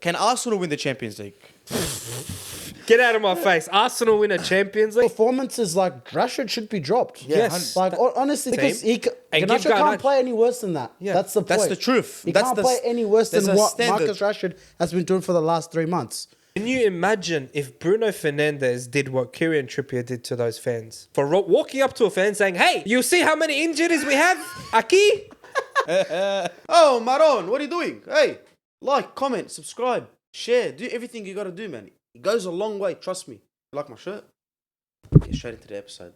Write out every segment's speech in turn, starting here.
Can Arsenal win the Champions League? Get out of my face. Arsenal win a Champions League. Performances like Rashford should be dropped. Yes. Like, honestly, because And Garnacho give can't Garnacho- play any worse than that. Yeah. That's the point. That's the truth. He That's can't the play any worse than there's a what standard. Marcus Rashford has been doing for the last 3 months. Can you imagine if Bruno Fernandes did what Kieran Trippier did to those fans? For walking up to a fan saying, hey, you see how many injuries we have? Aki? Oh, Maron, what are you doing? Hey, like, comment, subscribe, share, do everything you gotta do, man. It goes a long way, trust me. You like my shirt? Get straight into the episode.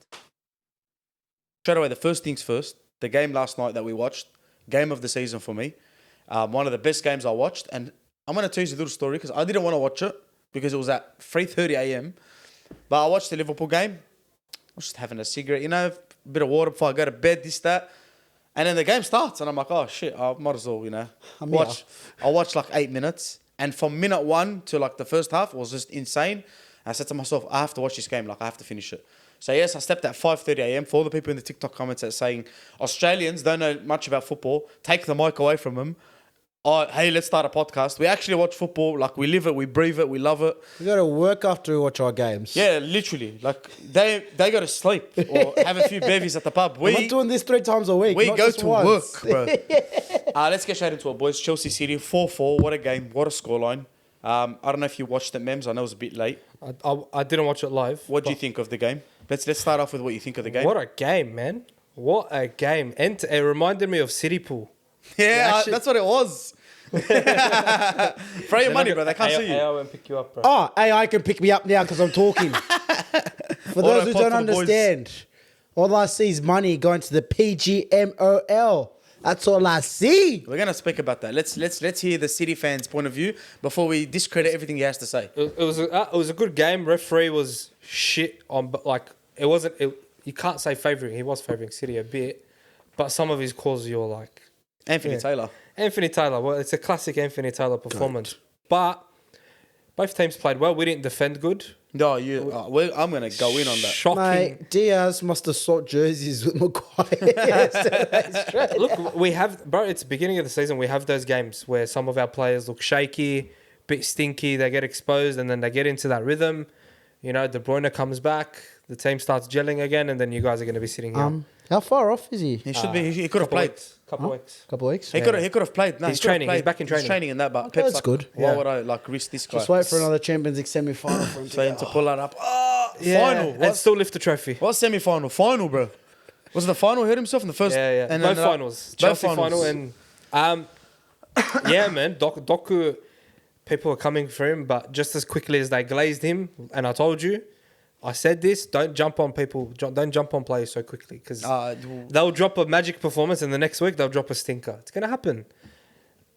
Straight away, the first things first, the game last night that we watched, game of the season for me. One of the best games I watched, and I'm going to tell you a little story because I didn't want to watch it because it was at 3:30 a.m. But I watched the Liverpool game. I was just having a cigarette, you know, a bit of water before I go to bed, this, that. And then the game starts and I'm like, oh shit, I might as well, you know, watch. I watched like 8 minutes. And from minute 1 to like the first half was just insane. I said to myself, I have to watch this game, like I have to finish it. So yes, I stepped at 5:30 a.m. For all the people in the TikTok comments that are saying Australians don't know much about football, take the mic away from them. Oh, hey, let's start a podcast. We actually watch football, like we live it, we breathe it, we love it. We got to work after we watch our games. Yeah, literally. Like they go to sleep or have a few bevies at the pub. I'm not doing this 3 times a week. We not go just to once. work, bro. Let's get straight into it, boys. Chelsea City, 4-4. What a game. What a scoreline. I don't know if you watched it, Mems. I know it was a bit late. I didn't watch it live. What do you think of the game? Let's start off with what you think of the game. What a game, man. What a game. And it reminded me of City Pool. Yeah, actually- that's what it was. Throw your money, bro. They can't see you. AI won't pick you up, bro. Oh, AI can pick me up now because I'm talking. For those who Autopod don't for the boys. understand, all I see is money going to the PGMOL. That's all I see. We're gonna speak about that. Let's hear the City fans' point of view before we discredit everything he has to say. It was a good game. Referee was shit on, but like it wasn't. You can't say favouring. He was favouring City a bit, but some of his calls you're like Anthony Taylor. Anthony Taylor. Well, it's a classic Anthony Taylor performance. But both teams played well. We didn't defend good. No, I'm gonna go in on that. Shocking. Mate, Diaz must have sought jerseys with Maguire yesterday straight. Look, we have, bro, it's the beginning of the season. We have those games where some of our players look shaky, bit stinky, they get exposed, and then they get into that rhythm. You know, De Bruyne comes back, the team starts gelling again, and then you guys are going to be sitting here. How far off is he? He should be. He could have played. Couple weeks. Couple of weeks. He could have played. No, He's he could have training. played. He's back in training. He's training in that, but Okay, Pep's that's like, good. why Yeah. would I like risk this guy? Just wait for another Champions League semi-final for him For him to pull that up. Final. And still lift the trophy. What semi-final? Final, bro. Was it the final? He hurt himself in the first. Yeah. And Both then, finals. both Chelsea finals. final and yeah, man. Doku, people are coming for him, but just as quickly as they glazed him, and I told you, I said this: don't jump on people. Don't jump on players so quickly because they'll drop a magic performance, and the next week they'll drop a stinker. It's gonna happen.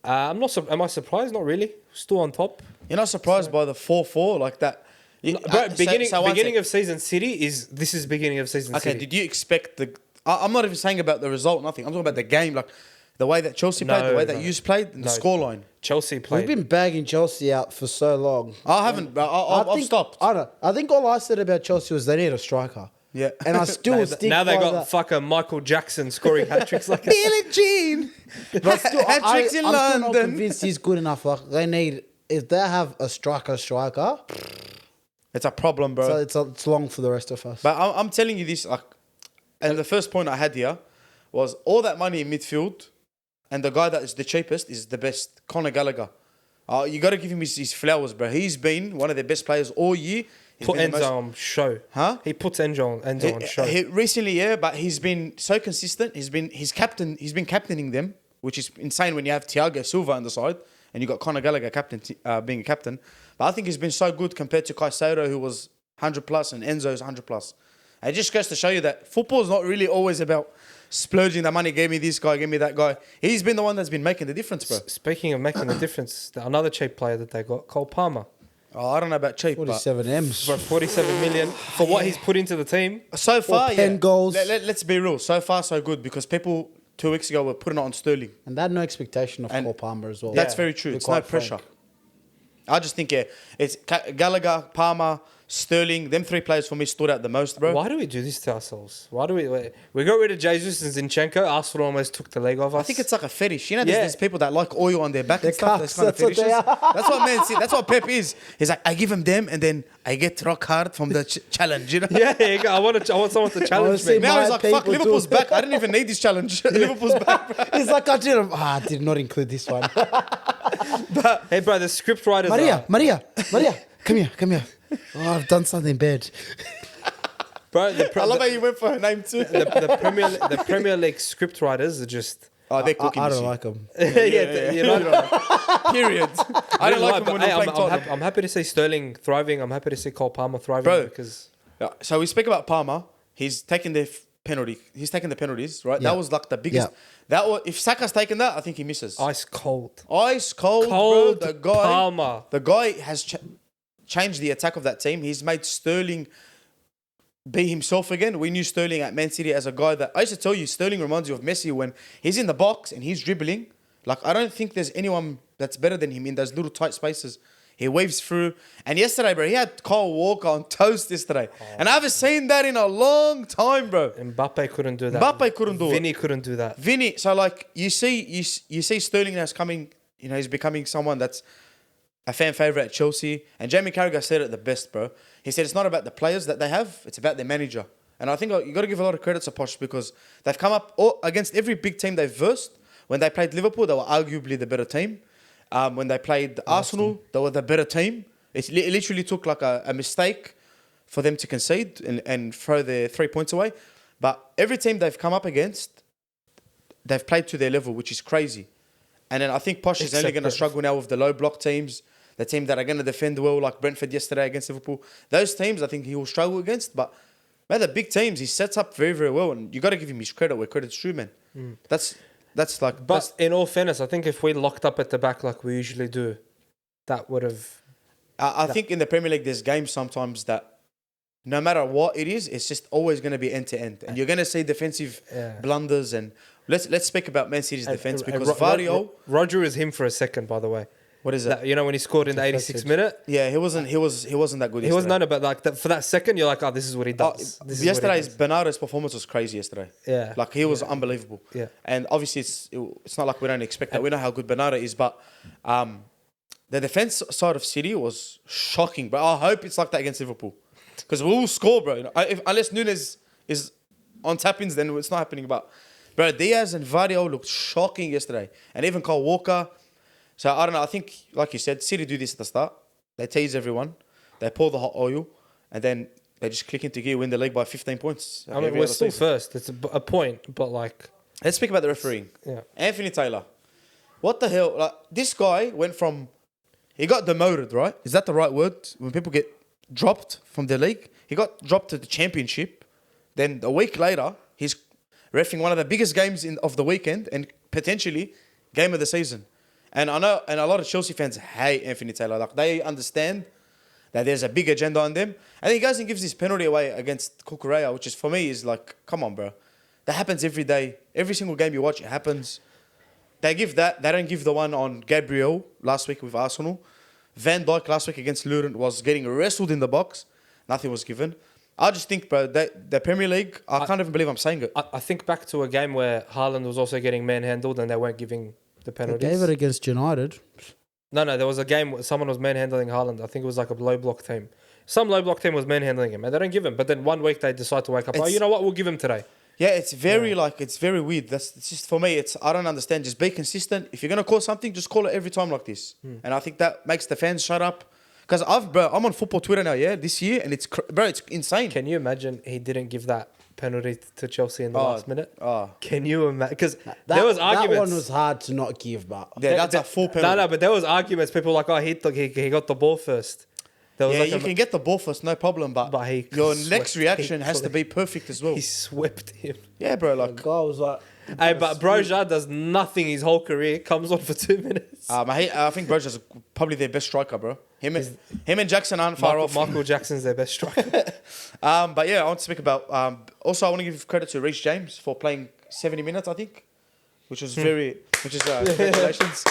I'm not. Am I surprised? Not really. Still on top. You're not surprised by the 4-4 like that? Bro, beginning one sec. of season City is beginning of season Okay, City. did you expect the... I'm not even saying about the result, nothing. I'm talking about the game, like the way that Chelsea played, the way that you played, and the scoreline. Chelsea We've played. been bagging Chelsea out for so long. I haven't... I've stopped. I think all I said about Chelsea was they need a striker. Yeah. And I still stick Now they by got that. fucking Michael Jackson scoring hat tricks like that. Billie Jean! But still, Hat-tricks in I'm still not London. convinced he's good enough. Like, they need... If they have a striker, It's a problem, bro. so it's long for the rest of us. But I'm telling you this, like, and the first point I had here was all that money in midfield, and the guy that is the cheapest is the best, Conor Gallagher. You got to give him his flowers, bro. He's been one of their best players all year. He's Put been the Enzo most- on show. Huh? He puts Enzo on show. Recently, yeah, but he's been so consistent. He's been captaining them, which is insane when you have Thiago Silva on the side and you got Conor Gallagher being a captain. But I think he's been so good compared to Caicedo, who was 100 plus, and Enzo's 100 plus. It just goes to show you that football is not really always about splurging the money. Give me this guy, give me that guy. He's been the one that's been making the difference, bro. Speaking of making the difference, another cheap player that they got, Cole Palmer. Oh, I don't know about cheap, but 47 M's. For 47 million for what he's put into the team. so far, 10 goals. Let's be real. So far, so good, because people 2 weeks ago were putting it on Sterling. And they had no expectation of And Cole Palmer as well. That's very true. We're It's no quite pressure. frank. I just think, it's Gallagher, Palmer, Sterling, them 3 players for me stood out the most, bro. Why do we do this to ourselves? Why do we got rid of Jesus and Zinchenko? Arsenal almost took the leg off us. I think it's like a fetish. You know, Yeah. there's people that like oil on their back and stuff. cucks, That's kind of that's what they fetishes. That's what Man City, that's what Pep is. He's like, I give him them and then I get rock hard from the challenge, you know? yeah, I want someone to challenge see me. my- Now he's like, fuck, people Liverpool's too. back. I didn't even need this challenge. Liverpool's back, bro. He's like, I did not include this one. Hey, bro, the script writers. Maria, come here. Oh, I've done something bad. Bro, I love how you went for her name too. the Premier League script writers are just. Oh, they're cooking I this don't shit. like them. yeah, you know. Period. I don't like them when hey, they're playing Tottenham. I'm happy to see Sterling thriving. I'm happy to see Cole Palmer thriving Bro. because Yeah, so we speak about Palmer. He's taking the penalty. He's taking the penalties, right? Yeah. That was like the biggest. Yeah. That was if Saka's taken that, I think he misses. ice cold. Ice cold, Cold bro. Palmer. The guy has changed the attack of that team. He's made Sterling be himself again. We knew Sterling at Man City as a guy that I used to tell you. Sterling reminds you of Messi when he's in the box and he's dribbling. Like I don't think there's anyone that's better than him in those little tight spaces. He waves through. And yesterday, bro, he had Kyle Walker on toast yesterday. And I haven't seen that in a long time, bro. Mbappe couldn't do that. Mbappe couldn't do it. Vinny couldn't do that. Vinny, so like you see Sterling now is coming, you know, he's becoming someone that's a fan favorite at Chelsea. And Jamie Carragher said it the best, bro. He said it's not about the players that they have, it's about their manager. And I think you got to give a lot of credit to Posh because they've come up against every big team they've versed. When they played Liverpool, they were arguably the better team. When they played Arsenal, they were the better team. It literally took like a mistake for them to concede and throw their 3 points away. But every team they've come up against, they've played to their level, which is crazy. And then I think Posh is only going to struggle now with the low block teams, the team that are going to defend well, like Brentford yesterday against Liverpool. Those teams, I think he will struggle against. But man, the big teams, he sets up very, very well. And you got to give him his credit where credit's true, man. That's like... But in all fairness, I think if we locked up at the back like we usually do, that would have. I think in the Premier League, there's games sometimes that no matter what it is, it's just always going to be end to end, and you're going to see defensive blunders. And let's speak about Man City's defense because Vardio. Roger is him for a second, by the way. What is it? You know when he scored in the 86th minute. Yeah, he wasn't that good. He wasn't none, but like for that second, you're like, oh, this is what he does. This is what he Yesterday's does. Bernardo's performance was crazy yesterday. Yeah, like he was unbelievable. Yeah, and obviously it's not like we don't expect that. We know how good Bernardo is, but the defense side of City was shocking. But I hope it's like that against Liverpool because we will score, bro. You know, unless Nunes is on tap-ins, then it's not happening. But bro, Diaz and Vardio looked shocking yesterday, and even Kyle Walker. So, I don't know. I think, like you said, City do this at the start. They tease everyone. They pour the hot oil. And then they just click into gear, win the league by 15 points. I mean, we're still first. It's a point, but like... Let's speak about the refereeing. Yeah. Anthony Taylor. What the hell? Like, this guy went from... He got demoted, right? Is that the right word? When people get dropped from the league? He got dropped to the championship. Then a week later, he's reffing one of the biggest games of the weekend and potentially game of the season. And I know, and a lot of Chelsea fans hate Anthony Taylor. Like, they understand that there's a big agenda on them. And then he goes and gives this penalty away against Cucurella, which is, for me, is like, come on, bro. That happens every day. Every single game you watch, it happens. They give that. They don't give the one on Gabriel last week with Arsenal. Van Dijk last week against Luton was getting wrestled in the box. Nothing was given. I just think, bro, the Premier League, I can't even believe I'm saying it. I think back to a game where Haaland was also getting manhandled and they weren't giving the penalties. They gave it against United. No, there was a game where someone was manhandling Haaland. I think it was like a low block team. Some low block team was manhandling him and they don't give him. But then one week they decide to wake up. You know what? We'll give him today. Yeah, it's very it's very weird. It's just, for me, I don't understand. Just be consistent. If you're going to call something, just call it every time like this. And I think that makes the fans shut up. Because I'm on football Twitter now, this year, and it's insane. Can you imagine he didn't give that penalty to Chelsea in the last minute? Can you imagine? Because there was arguments. That one was hard to not give, but... Yeah, that's a full penalty. No, but there was arguments. People were like, he got the ball first. There was you can get the ball first, no problem, but your next reaction has to be perfect as well. He swept him. Yeah, bro, like... The guy was like... Hey, but Broja does nothing his whole career. Comes on for 2 minutes. I think Broja's probably their best striker, bro. Him and Jackson aren't far off. Michael Jackson's their best striker. But yeah, I want to speak about... also, I want to give credit to Reece James for playing 70 minutes, I think. Which is congratulations.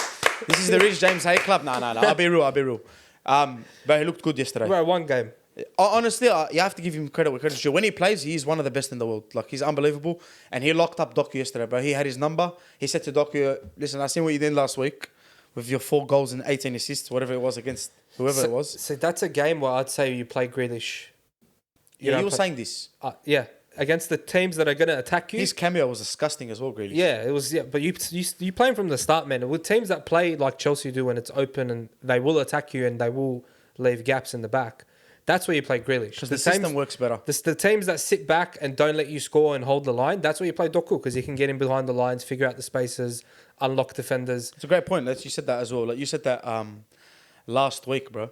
This is the Reece James hate club. No. I'll be real. But he looked good yesterday. Bro, one game. Honestly, you have to give him credit where credit's due. When he plays, he's one of the best in the world. Like, he's unbelievable. And he locked up Doku yesterday, bro. He had his number. He said to Doku, listen, I seen what you did last week with your 4 goals and 18 assists, whatever it was against whoever it was. So that's a game where I'd say you play Grealish. You were saying this. Yeah, against the teams that are going to attack you. His cameo was disgusting as well, Grealish. Yeah, it was. Yeah, but you play him from the start, man. With teams that play like Chelsea do, when it's open and they will attack you and they will leave gaps in the back. That's where you play Grealish. Because the system works better. The teams that sit back and don't let you score and hold the line, that's where you play Doku, because you can get in behind the lines, figure out the spaces, unlock defenders. It's a great point. You said that as well. Like, you said that last week, bro.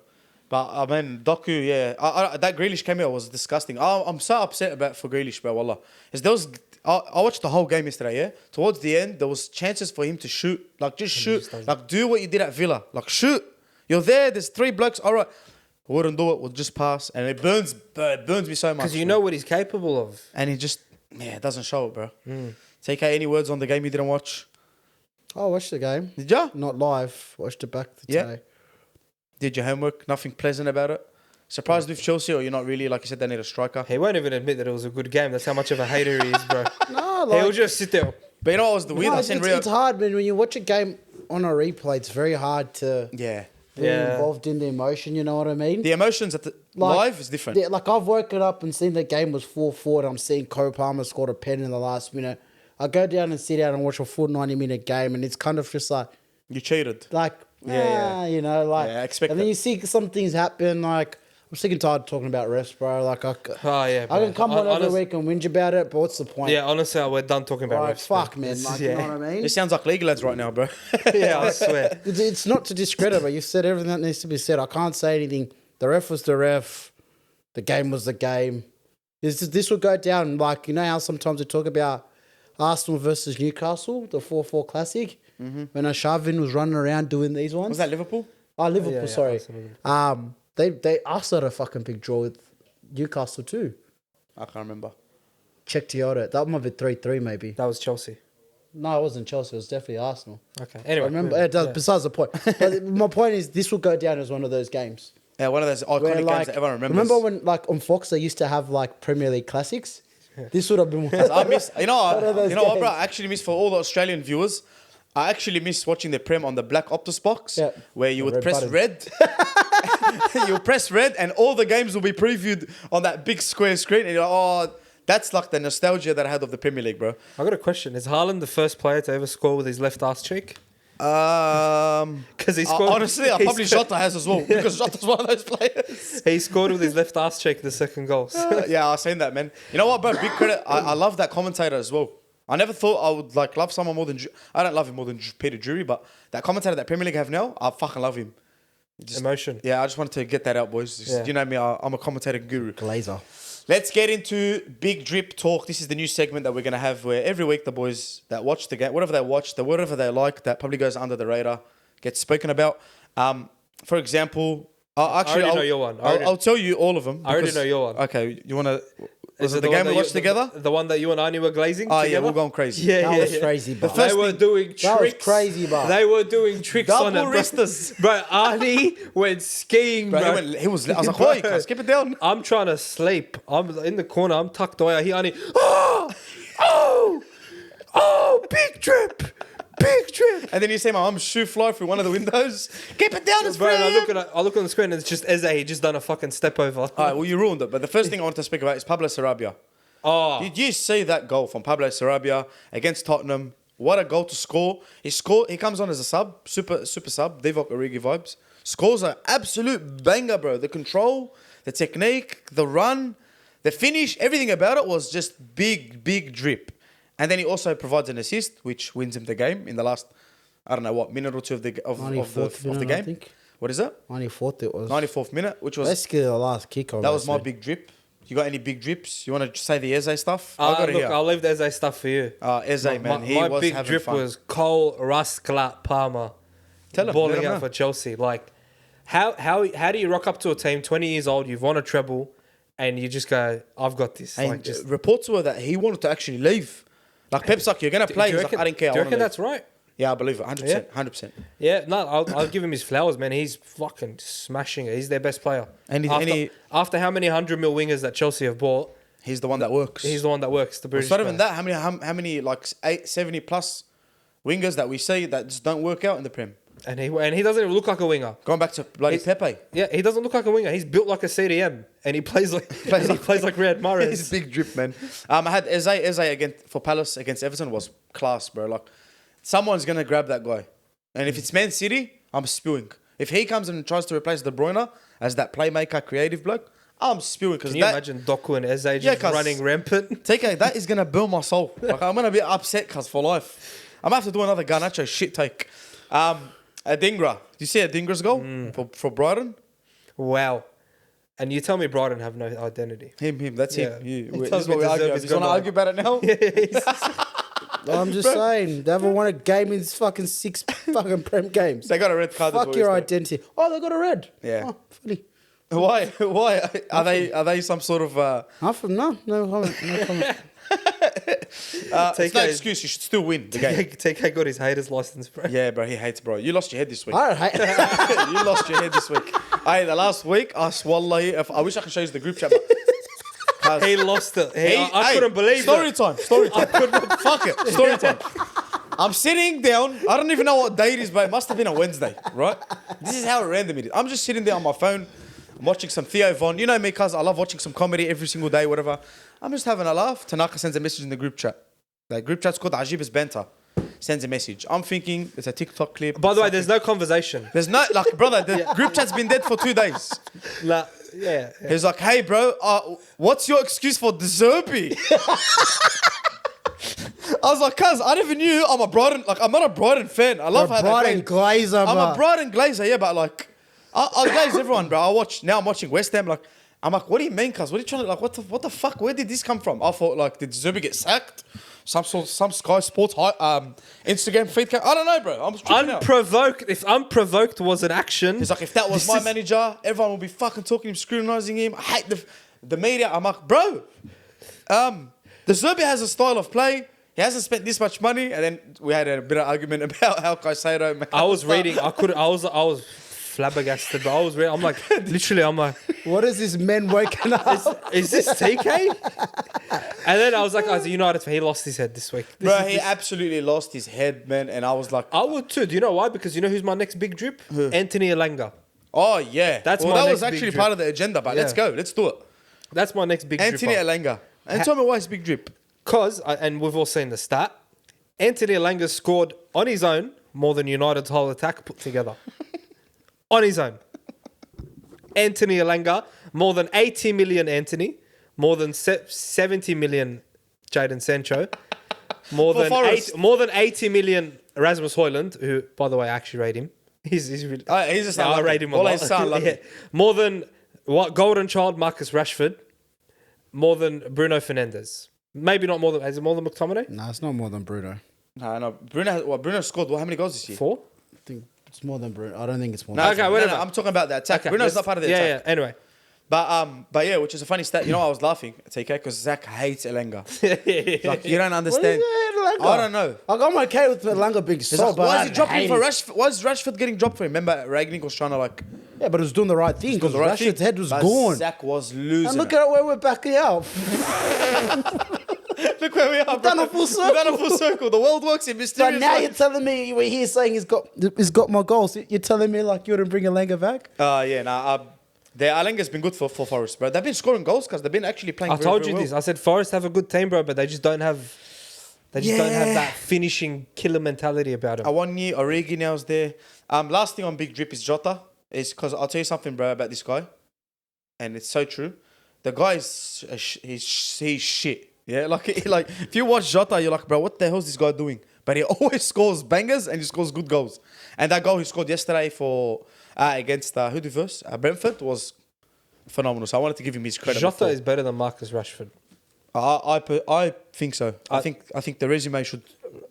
But, I mean, Doku, yeah. That Grealish cameo was disgusting. I'm so upset for Grealish, bro, wallah. I watched the whole game yesterday, yeah? Towards the end, there was chances for him to shoot. Like, just shoot. Like, do what you did at Villa. Like, shoot. You're there's 3 blokes. All right. Wouldn't do it. We'll just pass. And it burns me so much. Because you know what he's capable of. And he just, doesn't show it, bro. TK, any words on the game you didn't watch? I watched the game. Did ya? Not live. Watched it back today. Did your homework? Nothing pleasant about it? Surprised with Chelsea, or you're not really, like you said, they need a striker? He won't even admit that it was a good game. That's how much of a hater he is, bro. No, like... He'll just sit there. But you know what was the weird? No, it's hard, man. When you watch a game on a replay, it's very hard to... Be involved in the emotion, you know what I mean? The emotions at the live is different. Yeah, like I've woken up and seen the game was 4-4 and I'm seeing Cole Palmer scored a pen in the last minute. I go down and sit down and watch a full 90-minute game and it's kind of just like... You cheated. Like, you know, like... Yeah, I expect and then you see some things happen, like... I'm sick and tired of talking about refs, bro. Like, I can come on every week and whinge about it, but what's the point? Yeah, honestly, we're done talking about like, refs. Fuck, man. Like, you know what I mean? It sounds like legal ads right now, bro. Yeah, I swear. It's not to discredit, but you've said everything that needs to be said. I can't say anything. The ref was the ref. The game was the game. This will go down, like, you know how sometimes we talk about Arsenal versus Newcastle, the 4-4 classic, when Shavin was running around doing these ones. Was that Liverpool? Oh, Liverpool, sorry. Arsenal. They also had a fucking big draw with Newcastle too. I can't remember. Check Jota. That might be 3-3 maybe. That was Chelsea. No, it wasn't Chelsea. It was definitely Arsenal. Okay. Anyway. I remember. Besides the point. But my point is, this will go down as one of those games. Yeah, one of those iconic games that everyone remembers. Remember when, like, on Fox, they used to have, like, Premier League classics? This would have been one. I miss, you know what, bro? I actually miss, for all the Australian viewers, I actually miss watching the Prem on the black Optus box, where you would press red. You press red and all the games will be previewed on that big square screen. And you're like, oh, that's like the nostalgia that I had of the Premier League, bro. I got a question. Is Haaland the first player to ever score with his left ass cheek? Because he scored. Honestly, probably Jota has as well, because Jota's one of those players. He scored with his left ass cheek the second goal. Yeah, I've seen that, man. You know what, bro? Big credit. I love that commentator as well. I never thought I would like love someone more than... I don't love him more than Peter Drury, but that commentator that Premier League have now, I fucking love him. Emotion. Yeah, I just wanted to get that out, boys. You know me, I'm a commentator guru. Glazer. Let's get into Big Drip Talk. This is the new segment that we're going to have where every week the boys that watch the game, whatever they watch, whatever they like, that probably goes under the radar, gets spoken about. For example... I already know your one. I'll tell you all of them. I already know your one. Okay, you want to... Is it the game we watched together? The one that you and Ani were glazing together? Yeah, we're going crazy. Yeah, that was crazy, bro. They were doing tricks. That was crazy, bro. They were doing tricks on it, Double wristers. Bro, Ani went skiing, bro. I was like, oi, can I skip it down? I'm trying to sleep. I'm in the corner. I'm tucked away. I hear Ani, oh, big trip. Big trip. And then you see my mum's shoe fly through one of the windows. Keep it down, it's bro. free. I look on the screen and it's just Eze. He just done a fucking step over. All right, well, you ruined it. But the first thing I want to speak about is Pablo Sarabia. Oh. Did you see that goal from Pablo Sarabia against Tottenham? What a goal to score. He comes on as a sub, super sub, Divock Origi vibes. Scores an absolute banger, bro. The control, the technique, the run, the finish, everything about it was just big drip. And then he also provides an assist, which wins him the game in the last, I don't know what, minute or two of the game. I think. What is it? 94th it was. 94th minute, which was... Basically the last kick. That was my big drip. You got any big drips? You want to say the Eze stuff? I got it here. I'll leave the Eze stuff for you. Eze, man, he was big having drip fun. was Cole Rasklat Palmer. Tell him, balling out for Chelsea. Like, how do you rock up to a team, 20 years old, you've won a treble, and you just go, I've got this. And like, just reports were that he wanted to actually leave. Like Pep's like, you're gonna play. He's like, I didn't care. Do you reckon that's right? Yeah, I believe it. 100%. 100%. Yeah, no, I'll give him his flowers, man. He's fucking smashing it. He's their best player. And after how many 100 mil wingers that Chelsea have bought, he's the one that works. he's the one that works. The British. It's not even that. How many like 70 plus wingers that we see that just don't work out in the Prem? And he doesn't even look like a winger. Going back to bloody Pepe. Yeah, he doesn't look like a winger. He's built like a CDM, and he plays like Riyad Mahrez. He's big drip, man. I had Eze against for Palace against Everton was class, bro. Like someone's gonna grab that guy, and if it's Man City, I'm spewing. If he comes and tries to replace De Bruyne as that playmaker, creative bloke, I'm spewing. Can you imagine Doku and Eze just running rampant? That is gonna burn my soul. Like I'm gonna be upset, cause for life, I'm gonna have to do another Garnacho shit take. Adingra. Do you see Adingra's goal for Brighton? Wow. And you tell me Brighton have no identity. Him. That's him. tells That's me what we argue. deserve You his want to goal. argue about it now? I'm just saying, they haven't won a game in fucking 6 fucking Prem games. They got a red card. Fuck your identity. Oh, they got a red. Yeah. Oh, funny. Why? Are they some sort of? No comment. It's no excuse. You should still win the game. TK got his haters license, bro. Yeah, bro. He hates, bro. You lost your head this week. I don't hate. You lost your head this week. Hey, the last week, I I wish I could show you the group chat. But He lost it. I couldn't believe Story it. time. Fuck it. Story time. I'm sitting down. I don't even know what day it is, but it must have been a Wednesday, right? This is how random it is. I'm just sitting there on my phone. I'm watching some Theo Von. You know me, cuz I love watching some comedy every single day, whatever. I'm just having a laugh. Tanaka sends a message in the group chat. The group chat's called Ajib's Banter. Sends a message. I'm thinking it's a TikTok clip. By the way, there's no conversation. There's no, like, brother, the group chat's been dead for 2 days. Like, yeah. He's like, hey, bro, what's your excuse for De Zerbi? I was like, cuz, I never knew I'm not a Brighton fan. I love how Brighton Glazer, I'm bro. a Brighton Glazer, yeah, but like, I glaze everyone, bro. Now I'm watching West Ham, like, I'm like, what do you mean, cuz? What are you trying to, like, what the fuck? Where did this come from? I thought, like, did Zerbi get sacked? Some Sky Sports Instagram feed came. I don't know, bro. I'm tripping out. Unprovoked. If unprovoked was an action, He's like, if that was my manager, everyone would be fucking talking him, scrutinizing him. I hate the media. I'm like, bro, the Zerbi has a style of play. He hasn't spent this much money. And then we had a bit of argument about how Caicedo. I was reading. I was flabbergasted, but I was reading. I'm like, What is this men waking up? is this TK? And then I was like, as a United fan, he lost his head this week. He absolutely lost his head, man. And I was like, I would too. Do you know why? Because you know who's my next big drip? Who? Anthony Elanga. oh yeah, That's well, my that next was big actually drip. part of the agenda. But let's go. Let's do it. That's my next big drip. Anthony Elanga. And tell me why it's big drip. Because, and we've all seen the stat, Anthony Elanga scored on his own more than United's whole attack put together. On his own. Anthony Elanga, more than 80 million Anthony, more than 70 million Jadon Sancho, more than 80 million Rasmus Højlund, who, by the way, I actually rate him. He's really, He's just I rate him a lot. Yeah. More than Golden Child Marcus Rashford, more than Bruno Fernandes. Maybe not more than. Is it more than McTominay? No, it's not more than Bruno. No. Bruno scored how many goals this year? 4. I think it's more than Bruno. I don't think it's more. No, than whatever. I'm talking about the attack. Okay, Bruno's not part of the attack. Yeah. Anyway, But yeah, which is a funny stat. You know, I was laughing, TK, because Zach hates Elanga. Like, you don't understand. I don't know. Like, I'm okay with Elanga being so Like, bad. why is he dropping for Rashford? Why is Rashford getting dropped for him? Remember, Ragnick was trying to like. Yeah, but it was doing the right thing because the right Rashford's thing, head was but gone. Zach was losing. And look it. at where we're backing out. Look where we are, bro. done a full circle. We've done a full circle. The world works in But mysterious now ways. you're telling me we're here saying he's got more goals. You're telling me like you wouldn't bring Elanga back? The Alenga's been good for Forest, bro. They've been scoring goals because they've been actually playing. I very, told very you well. this. I said Forest have a good team, bro, but they just don't have. They just don't have that finishing killer mentality about them. 1 year, Origi now's there. Last thing on Big Drip is Jota. Is because I'll tell you something, bro, about this guy, and it's so true. The guy is he's shit. Yeah, like if you watch Jota, you're like, bro, what the hell is this guy doing? But he always scores bangers and he scores good goals. And that goal he scored yesterday for against who did verse? Brentford was phenomenal. So I wanted to give him his credit. Jota is better than Marcus Rashford. I think so. I think the resume should.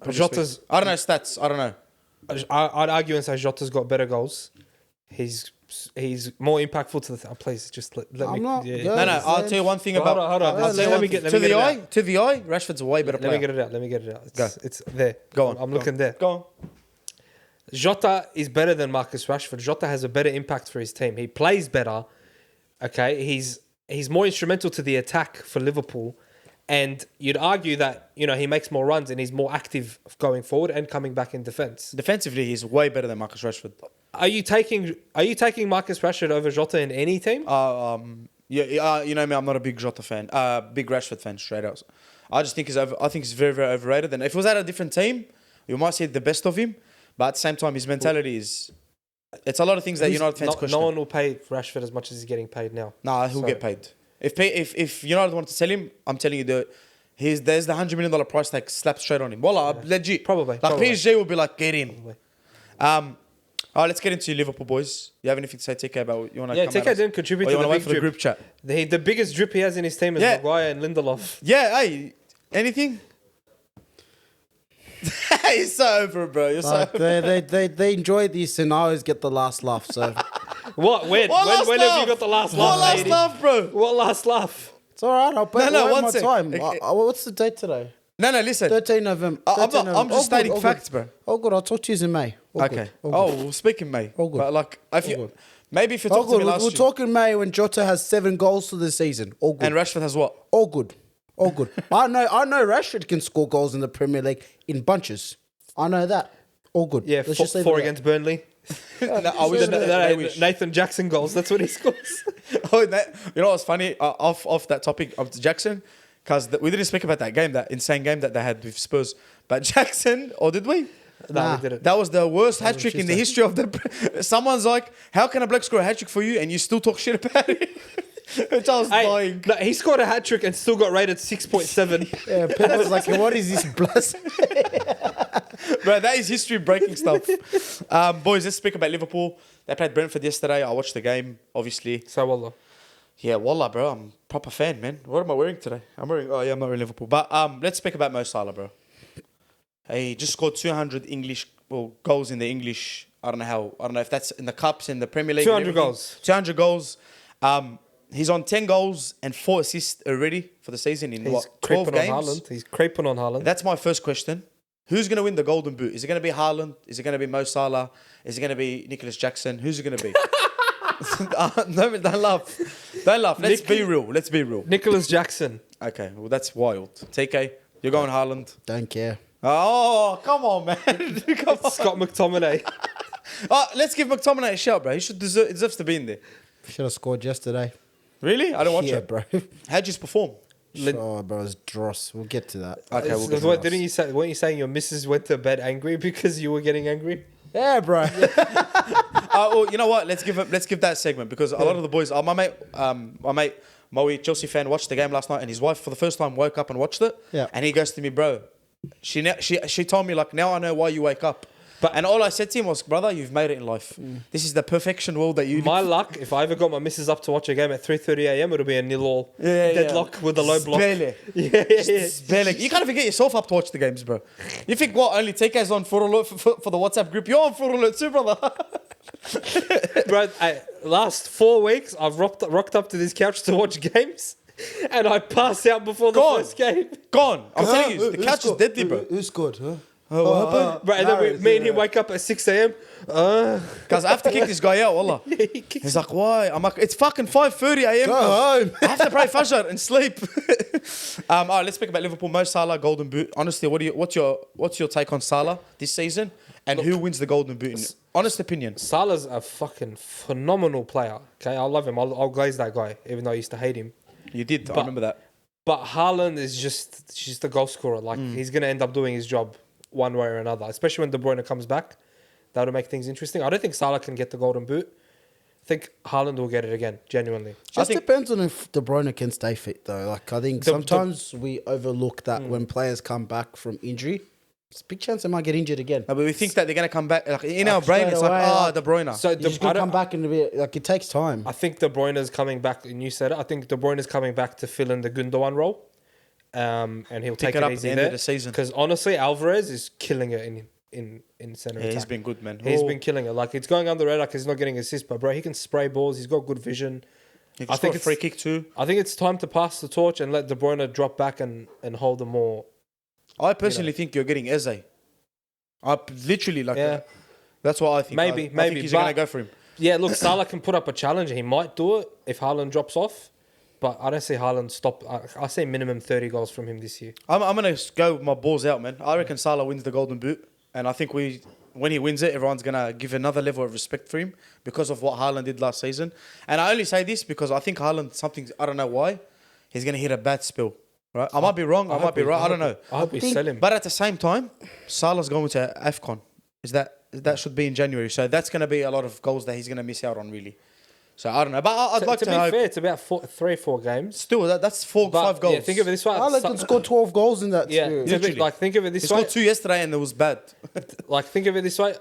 Jota's. I don't know stats. I don't know. I'd argue and say Jota's got better goals. He's more impactful to the. Please just let me. not- Yeah. yeah. No, I'll tell you one thing about. Hold on. I'll tell you Let one me thing. get To the it eye, out. Rashford's a way better player. Let me get it out. Go. It's there. Go on. I'm looking there. Go on. Jota is better than Marcus Rashford. Jota has a better impact for his team. He plays better. Okay, he's more instrumental to the attack for Liverpool, and you'd argue that he makes more runs and he's more active going forward and coming back in defense. Defensively, he's way better than Marcus Rashford. Are you taking Marcus Rashford over Jota in any team? You know me, I'm not a big Jota fan. Big Rashford fan, straight out. I just think I think he's very, very overrated. And if it was at a different team, you might see the best of him. But at the same time, his mentality is... It's a lot of things that United fans question. No one will pay Rashford as much as he's getting paid now. Nah, he'll get paid. If United want to sell him, I'm telling you, there's the $100 million price tag slapped straight on him. Wallah, legit. Probably. PSG will be like, get in. All right, let's get into Liverpool, boys. You have anything to say, TK, about you want to come TK didn't contribute to the big drip. Group chat? The biggest drip he has in his team is Maguire and Lindelof. Yeah, hey, anything? He's so over it, bro. You're so over. They enjoy this, and I always get the last laugh. So What? When have you got the last laugh? What last laugh, bro? What last laugh? it's all right. I'll pay one my sec. time. What's the date today? No, listen. 13 November. I'm just stating facts, bro. Oh, good. I'll talk to you in May. All Okay. good. All good. We'll speak in May. All good. But like, if you, good. maybe if you All talk to me good. last We'll year, talk in May when Jota has 7 goals for the season. All good. and Rashford has what? All good. All good. I know Rashford can score goals in the Premier League in bunches. I know that. All good. Yeah, Let's just leave 4 it at against Burnley. I wish. Nathan Jackson goals. That's what he scores. You know what's funny? Off that topic of Jackson, because we didn't speak about that insane game that they had with Spurs. But Jackson, or did we? No, we didn't. That was the worst hat trick in the history of the. Someone's like, "How can a bloke score a hat trick for you and you still talk shit about it?" Which I was dying. No, he scored a hat trick and still got rated 6.7. Yeah, Peter was like, what is this blasphemy? Bro, that is history breaking stuff. Boys, let's speak about Liverpool. They played Brentford yesterday. I watched the game, obviously. So wallah. Yeah, wallah, bro. I'm a proper fan, man. What am I wearing today? I'm not wearing Liverpool. But let's speak about Mo Salah, bro. He just scored 200 goals in the English. I don't know if that's in the cups, in the Premier League. 200 goals. 200 goals. He's on 10 goals and 4 assists already for the season in 12 games. He's creeping on Haaland. That's my first question. Who's going to win the Golden Boot? Is it going to be Haaland? Is it going to be Mo Salah? Is it going to be Nicholas Jackson? Who's it going to be? No, don't laugh. Let's be real. Nicholas Jackson. Okay, well, that's wild. TK, you're going Haaland. Don't care. Oh, come on, man. Come on. Scott McTominay. Let's give McTominay a shout, bro. He deserves to be in there. Should have scored yesterday. Really? I don't watch Yeah, it. bro. How'd you perform? Oh, bro, it's dross. We'll get to that. Okay, we'll get to that. Didn't you say? Weren't you saying your missus went to bed angry because you were getting angry? Yeah, bro. Well, you know what? Let's give that segment because a lot of the boys. My mate, Moe, Chelsea fan, watched the game last night, and his wife for the first time woke up and watched it. Yeah. And he goes to me, bro. She told me like, now I know why you wake up. And all I said to him was, brother, you've made it in life. This is the perfection world that you. My luck, if I ever got my missus up to watch a game at 3:30 a.m, it'll be a 0-0 deadlock with a low block. Barely. Barely. You can't even get yourself up to watch the games, bro. You think what? Only TK's on full alert for the WhatsApp group. You're on full alert too, brother. Bro, last 4 weeks, I've rocked up to this couch to watch games, and I pass out before the first game. Gone. I'm telling you, the couch is deadly, bro. Who's good, huh? Bro, and then me and him wake up at 6 a.m. Guys, I have to kick this guy out, wallah. He's like, why? I'm like, it's fucking 5:30 a.m. Go home. I have to pray Fajr and sleep. All right, let's speak about Liverpool. Mo Salah, Golden Boot. Honestly, what's your take on Salah this season? And who wins the Golden Boot? In honest opinion. Salah's a fucking phenomenal player. Okay, I love him. I'll glaze that guy, even though I used to hate him. You did. I remember that. But Haaland is just a goal scorer. Like he's gonna end up doing his job one way or another, especially when De Bruyne comes back. That'll make things interesting. I don't think Salah can get the Golden Boot. I think Haaland will get it again, genuinely. Just depends on if De Bruyne can stay fit, though. Like, I think sometimes we overlook that when players come back from injury. There's a big chance they might get injured again. No, but we think that they're going to come back. Like, in our brain, it's like, De Bruyne. So You're just going to come back and be like, it takes time. I think De Bruyne's coming back, and you said it. I think De Bruyne's coming back to fill in the Gundogan role. And he'll take it up easy at the end there. of the season. Because honestly, Alvarez is killing it in centre attack. He's been good, man. He's been killing it. Like, it's going under the radar because he's not getting assists, but bro, he can spray balls. He's got good vision. He can score a free kick too. I think it's time to pass the torch and let De Bruyne drop back and hold the more. I personally think you're getting Eze. I literally like. Yeah. That's what I think. Maybe, I maybe, think he's but- going to go for him. Yeah, look, Salah can put up a challenge. He might do it if Haaland drops off. But I don't see Haaland stop. I see minimum 30 goals from him this year. I'm going to go with my balls out, man. I reckon Salah wins the Golden Boot. And I think when he wins it, everyone's going to give another level of respect for him because of what Haaland did last season. And I only say this because I think Haaland, I don't know why, he's going to hit a bad spell. Right? I might be wrong. I might be right. I don't know. I hope we sell him. But at the same time, Salah's going to AFCON. That should be in January. So that's going to be a lot of goals that he's going to miss out on, really. So I don't know. But I'd like to be hope. fair, it's about 3-4 games. Still, that's 5 goals. Yeah, think of it this way. Haaland can score 12 goals in that. Yeah, series. Literally. think of it this He way. scored 2 yesterday and it was bad. Think of it this way.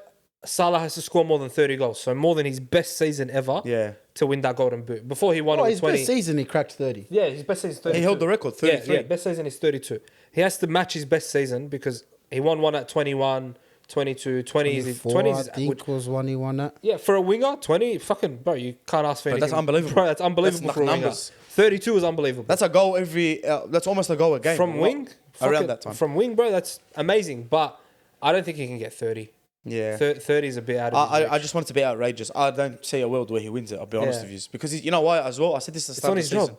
Salah has to score more than 30 goals. So more than his best season ever Yeah. to win that Golden Boot. Before he won it Oh, with his 20. best season, he cracked 30. Yeah, his best season is 32. He held the record, 33. Yeah, best season is 32. He has to match his best season because he won one at 21, 22, 20 is 24, I is think was one he won that. yeah, for a winger, 20, fucking bro, you can't ask for anything. that's unbelievable. Bro, that's unbelievable That's for a winger. numbers. 32 is unbelievable. That's a goal that's almost a goal a game. From wing, Around fucking- that time. From wing, bro, that's amazing. But I don't think he can get 30. Yeah. 30 is a bit out of his I reach. just want it to be outrageous. I don't see a world where he wins it, I'll be honest Yeah. with you. Because you know why as well? I said this at the start on of the his season. job.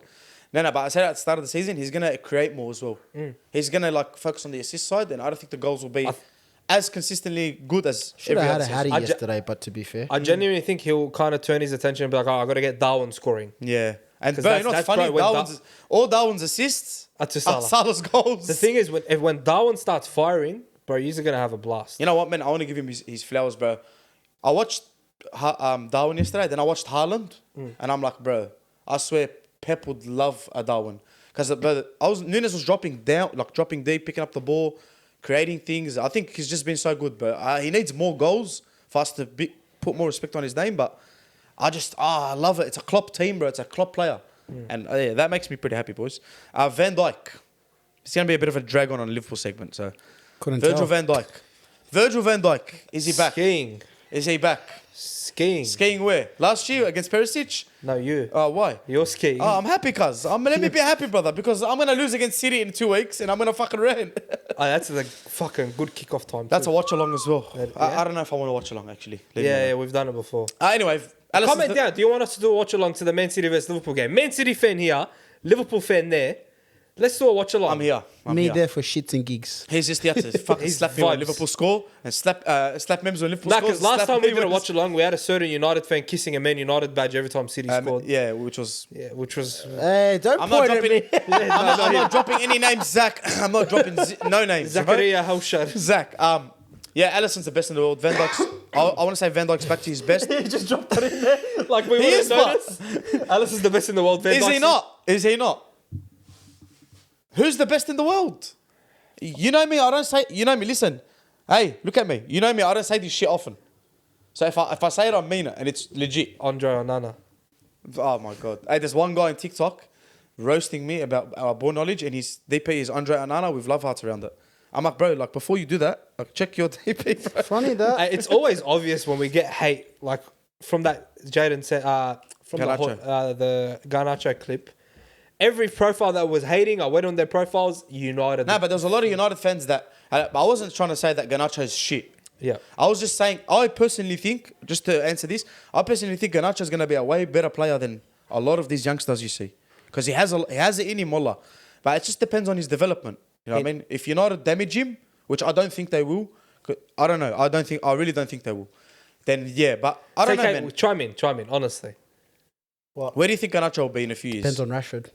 No, but I said at the start of the season, he's going to create more as well. He's going to focus on the assist side, and I don't think the goals will be as consistently good as Should have every had other a season. Hattie I ju- yesterday, but to be fair. I genuinely think he'll kind of turn his attention and be like, oh, I got to get Darwin scoring. Yeah. And 'Cause bro, you know that's- what's funny? that's bro, when All Darwin's assists Are to are Salah. Salah's goals. The thing is, when Darwin starts firing, bro, you're going to have a blast. You know what, man? I want to give him his flowers, bro. I watched Darwin yesterday, then I watched Haaland, and I'm like, bro, I swear Pep would love a Darwin. Because Nunes was dropping down, dropping deep, picking up the ball, creating things. I think he's just been so good, bro. He needs more goals for us to put more respect on his name, but I love it. It's a Klopp team, bro. It's a Klopp player. And yeah, that makes me pretty happy, boys. Van Dijk. It's going to be a bit of a drag on Liverpool segment, so... Couldn't Virgil tell. van Dijk. Virgil van Dijk. Is he back? Skiing. Is he back? Skiing. Skiing where? Last year against Perisic? No, you. Why? You're skiing. Oh, I'm happy, cuz. Let me be happy, brother, because I'm going to lose against City in 2 weeks and I'm going to fucking rain. That's a fucking good kickoff time. That's too. a watch along as well. Yeah. I don't know if I want to watch along, actually. Leave me alone. Yeah, we've done it before. Anyway, Alisson's Comment down. Do you want us to do a watch along to the Man City vs Liverpool game? Man City fan here, Liverpool fan there. Let's do a watch along. I'm here. I'm Me here. there for shits and gigs. He's just here to fucking He's slap me when vibes. Liverpool score and slap memes when Liverpool Nah, score. because last time we did a watch along, we had a certain United fan kissing a Man United badge every time City scored. Yeah, which was... Yeah, which was Hey, don't I'm not point at dropping me. I'm not dropping any names, Zach. I'm not dropping no names. right? Zakaria Haushad. Zach, yeah, Alisson's the best in the world. Van Dijk's, I want to say Van Dijk's back to his best. He just dropped that in there. Like we He wouldn't is, but- notice. Alice is the best in the world. Van Is he Dijk's- not? Is he not? Who's the best in the world? You know me, I don't say, you know me, listen. Hey, look at me. You know me, I don't say this shit often. So if I say it, I mean it, and it's legit. Andre Onana. Oh my God. Hey, there's one guy on TikTok roasting me about our ball knowledge, and his DP is Andre Onana with love hearts around it. I'm like, bro, before you do that, check your DP, bro. Funny that. It's always obvious when we get hate, like from that Jaden said, from Garnacho. the Garnacho clip. Every profile that was hating, I went on their profiles, United. No, but there was a lot of United fans that... I wasn't trying to say that Garnacho is shit. Yeah. I was just saying, I personally think, just to answer this, I personally think Garnacho is going to be a way better player than a lot of these youngsters you see. Because he has it in him, wallah. But it just depends on his development. You know what I mean? If United damage him, which I don't think they will, I don't know. I really don't think they will. Then, yeah, but I don't know, man. Chime in, honestly. Where do you think Garnacho will be in a few years? Depends on Rashford.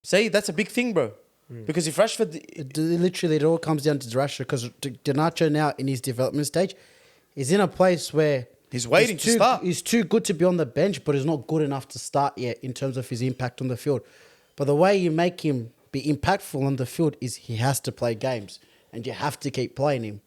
See, that's a big thing, bro. Because if Rashford... Literally, it all comes down to Rashford because Garnacho now in his development stage is in a place where He's waiting to too, start. He's too good to be on the bench, but he's not good enough to start yet in terms of his impact on the field. But the way you make him be impactful on the field is he has to play games, and you have to keep playing him.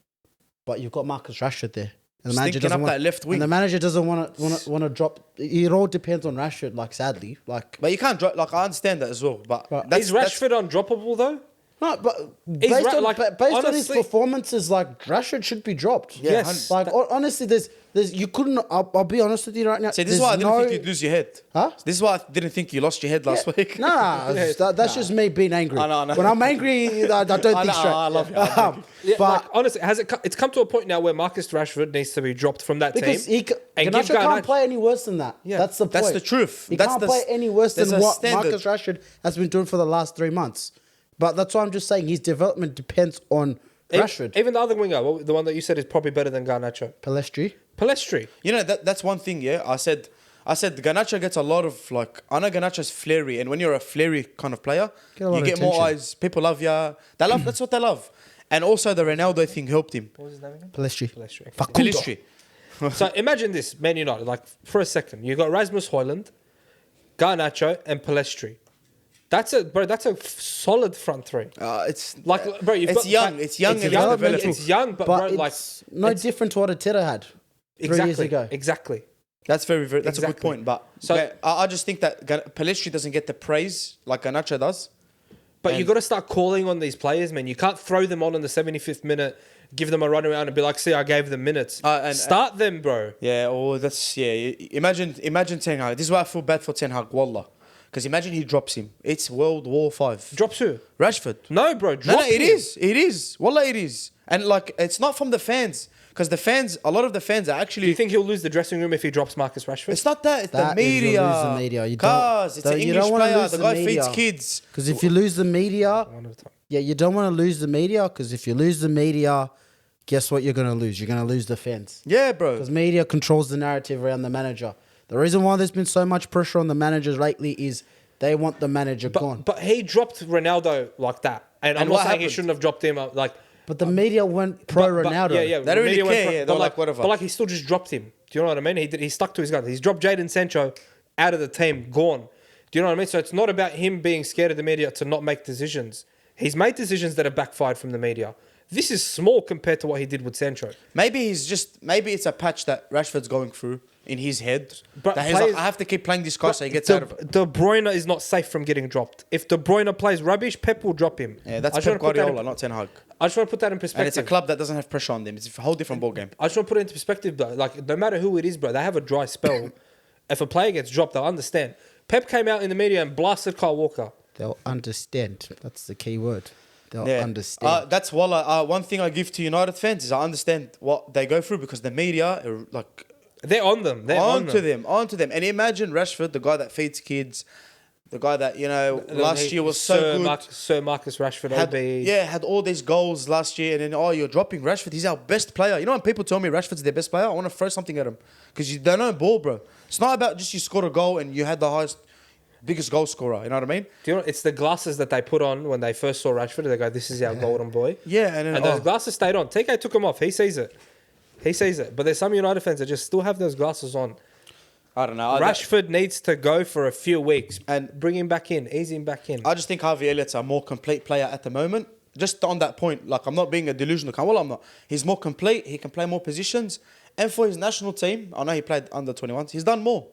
But you've got Marcus Rashford there. And the manager Stinking doesn't up that left wing. And the manager doesn't want to drop. It all depends on Rashford. Like sadly, like But you can't drop... Like, I understand that as well. But Is Rashford undroppable though? no, but He's based ra- on like, based on his honestly- performances, like Rashford should be dropped. Yeah, Yes. Like honestly, there's You couldn't. I'll be honest with you right now. See, this is why I didn't think you'd lose your head. Huh? This is why I didn't think you lost your head last week. Nah, that's just me being angry. I know. When I'm angry, I don't think straight. I love you. I love you. Yeah, but like, honestly, it's come to a point now where Marcus Rashford needs to be dropped from that because team. Garnacho can't play any worse than that. Yeah. That's the point. That's the truth. He That's can't the play any worse than there's a what standard. Marcus Rashford has been doing for the last 3 months. But that's why I'm just saying his development depends on Rashford. Even the other winger, the one that you said is probably better than Garnacho. Palestri. You know, that's one thing, yeah. I said Garnacho gets a lot of, like, I know Garnacho's flary, and when you're a flary kind of player, you get more eyes. People love you. They love, that's what they love. And also the Ronaldo thing helped him. What was his name again? Palestri. Palestri. So imagine this, Man United, like for a second, you got Rasmus Højlund, Garnacho, and Palestri. That's a solid front three. It's Like, bro, you've it's got young. It's young and it's developmental. It's young, but bro, like it's no different to what Arteta had 3 years ago. Exactly. That's that's a good Exactly. point. But I just think that Palestri doesn't get the praise like Garnacho does. But you got to start calling on these players, man. You can't throw them on in the 75th minute, give them a run around and be like, see, I gave them minutes. Start them, bro. Yeah, imagine Ten Hag. This is why I feel bad for Ten Hag, wallah. Because imagine he drops him. It's World War 5. Drops who? Rashford. No, bro. Drop No, it him. is. It is. Wallah, it is. And like, it's not from the fans. Because the fans, a lot of the fans are actually... Do you think he'll lose the dressing room if he drops Marcus Rashford? It's not that. It's That the is media. you'll lose the media. You Cause it's an you English don't wanna player. lose The the guy media. feeds kids. Because if you lose the media, One at a time. yeah, you don't want to lose the media. Because if you lose the media, guess what you're going to lose? You're going to lose the fans. Yeah, bro. Because media controls the narrative around the manager. The reason why there's been so much pressure on the managers lately is they want the manager gone. But he dropped Ronaldo like that. And I'm what not saying he happened? shouldn't have dropped him. But the media went pro Ronaldo. Yeah. They don't the media really went care, yeah, but they're like, whatever. But like, he still just dropped him. Do you know what I mean? He stuck to his gun. He's dropped Jadon Sancho out of the team, gone. Do you know what I mean? So it's not about him being scared of the media to not make decisions. He's made decisions that have backfired from the media. This is small compared to what he did with Sancho. Maybe it's a patch that Rashford's going through in his head. But That he's like, I have to keep playing this guy so he gets out of it. De Bruyne is not safe from getting dropped. If De Bruyne plays rubbish, Pep will drop him. Yeah, that's I just Pep wanna put that Guardiola, in- not Ten Hag. I just want to put that in perspective. And it's a club that doesn't have pressure on them. It's a whole different ballgame. I just want to put it into perspective, though. Like, no matter who it is, bro, they have a dry spell. If a player gets dropped, they'll understand. Pep came out in the media and blasted Kyle Walker. They'll understand. That's the key word. They'll Yeah. understand. That's one thing I give to United fans is I understand what they go through because the media are like They're on them. They're on them. onto them. And imagine Rashford, the guy that feeds kids, the guy that, last year was so good. Sir Marcus Rashford, Had, OB. had all these goals last year, and then you're dropping Rashford. He's our best player. You know when people tell me Rashford's their best player, I want to throw something at him because you don't know ball, bro. It's not about just you scored a goal and you had the biggest goal scorer. You know what I mean? Do you know? It's the glasses that they put on when they first saw Rashford. They go, "This is our golden boy." Yeah, and then those glasses stayed on. TK took them off. He sees it. But there's some United fans that just still have those glasses on. I don't know. Rashford needs to go for a few weeks And- and bring him back in, ease him back in. I just think Harvey Elliott's a more complete player at the moment. Just on that point, like I'm not being a delusional. Well, I'm not. He's more complete. He can play more positions. And for his national team, I know he played under 21s. He's done more.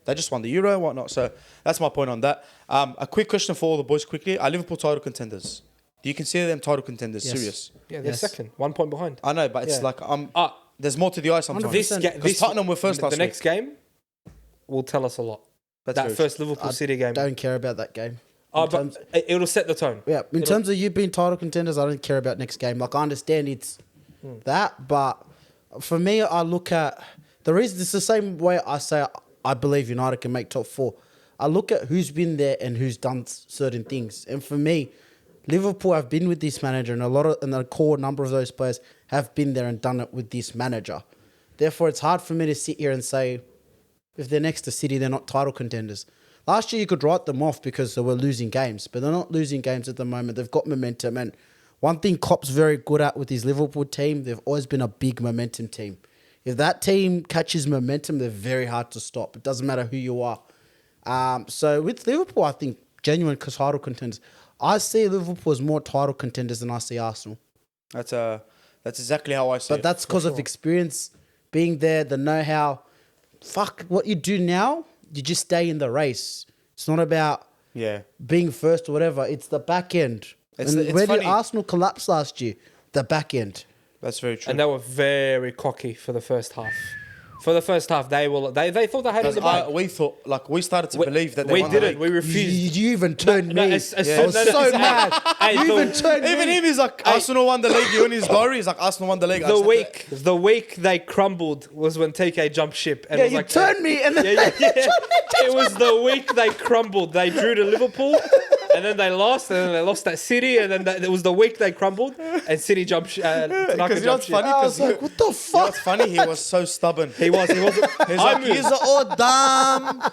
They just won the Euro and whatnot. So that's my point on that. A quick question for all the boys quickly. Are Liverpool title contenders? Do you consider them title contenders? Yes. Serious? Yeah, they're Yes. second, 1 point behind. I know, but it's Yeah. like Ah, there's more to the eye sometimes. Because Tottenham were first last The next game will tell us a lot. That's that very first Liverpool City game. Don't care about that game. But it'll set the tone. Yeah, in terms of you being title contenders, I don't care about next game. Like, I understand it's that, but for me, I look at the reason. It's the same way I say I believe United can make top 4. I look at who's been there and who's done certain things, and for me, Liverpool have been with this manager, and a core number of those players have been there and done it with this manager. Therefore, it's hard for me to sit here and say if they're next to City, they're not title contenders. Last year, you could write them off because they were losing games, but they're not losing games at the moment. They've got momentum. And one thing Klopp's very good at with his Liverpool team, they've always been a big momentum team. If that team catches momentum, they're very hard to stop. It doesn't matter who you are. So with Liverpool, I think genuine title contenders. I see Liverpool as more title contenders than I see Arsenal. That's exactly how I see it. But that's because of experience, being there, the know-how. Fuck, what you do now, you just stay in the race. It's not about being first or whatever. It's the back end. It's Where funny. did Arsenal collapse last year? The back end. That's very true. And they were very cocky for the first half. For the first half, they thought they had it in the bag. We started to believe that they We won the didn't. league. We refused. You even turned me. I I was so mad. You even turned me. Even him, he's like, Arsenal won the league. You in his diary, he's like, Arsenal won the league. The week they crumbled was when TK jumped ship. And Yeah, was you like, turned me and then It was the week they crumbled. They drew to Liverpool, and then they lost, and then they lost at City, and then it was the week they crumbled, and City jumped. Tanaka Because you know jumped what's ship. funny? I was like, what the You know fuck? what's funny? He was so stubborn. He was. He's like, moved. you're all dumb.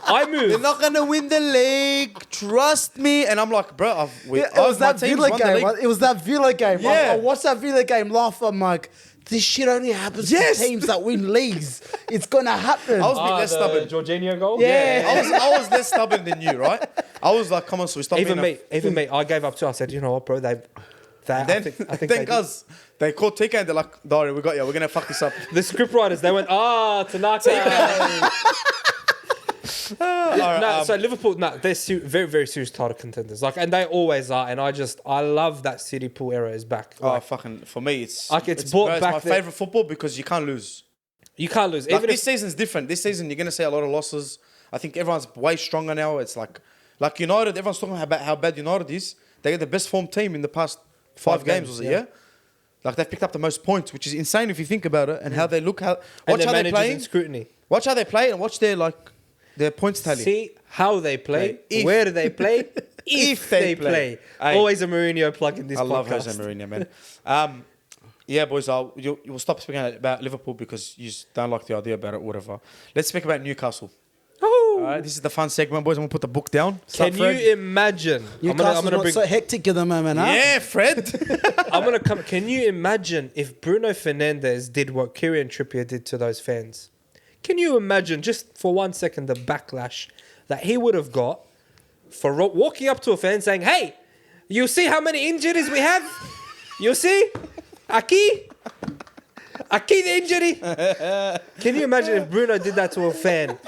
I They're moved. not gonna win the league. Trust me. And I'm like, bro, It was that Villa game. It was that Villa game. Yeah. I watched that Villa game laugh. I'm like, this shit only happens Yes. to teams that win leagues. It's gonna happen. I was a bit less stubborn. Jorginho goal. Yeah. I was less stubborn than you, right? I was like, come on, so we stop Even being me. I gave up too. I said, you know what, bro? I Then, think us, they called TK and they're like, Dari, we got you. We're gonna fuck this up. the script writers, they went, Tanaka. So Liverpool, they're very, very serious title contenders. Like, and they always are. And I love that City pool era is back. Oh, fucking, for me, it's Like, it's brought bro, back my favorite football because you can't lose. You can't lose. Like, Even this season's different. This season, you're gonna see a lot of losses. I think everyone's way stronger now. It's like United. Everyone's talking about how bad United is. They get the best form team in the past five games, was it? Yeah. Like they've picked up the most points, which is insane if you think about it, and how they look. Watch how they're playing. Scrutiny. Watch how they play, and watch their points tally. See how they play, If- where do they play, if they play. Hey. Always a Mourinho plug in this I podcast. love Jose Mourinho, man. Yeah, boys, you'll stop speaking about Liverpool because you just don't like the idea about it, whatever. Let's speak about Newcastle. All right, this is the fun segment, boys. I'm going to put the book down. Can you imagine? Newcastle's not so hectic at the moment, huh? Yeah, Fred. Can you imagine if Bruno Fernandes did what Kieran Trippier did to those fans? Can you imagine, just for 1 second, the backlash that he would have got for walking up to a fan saying, hey, you see how many injuries we have? You see? Aquí the injury. Can you imagine if Bruno did that to a fan?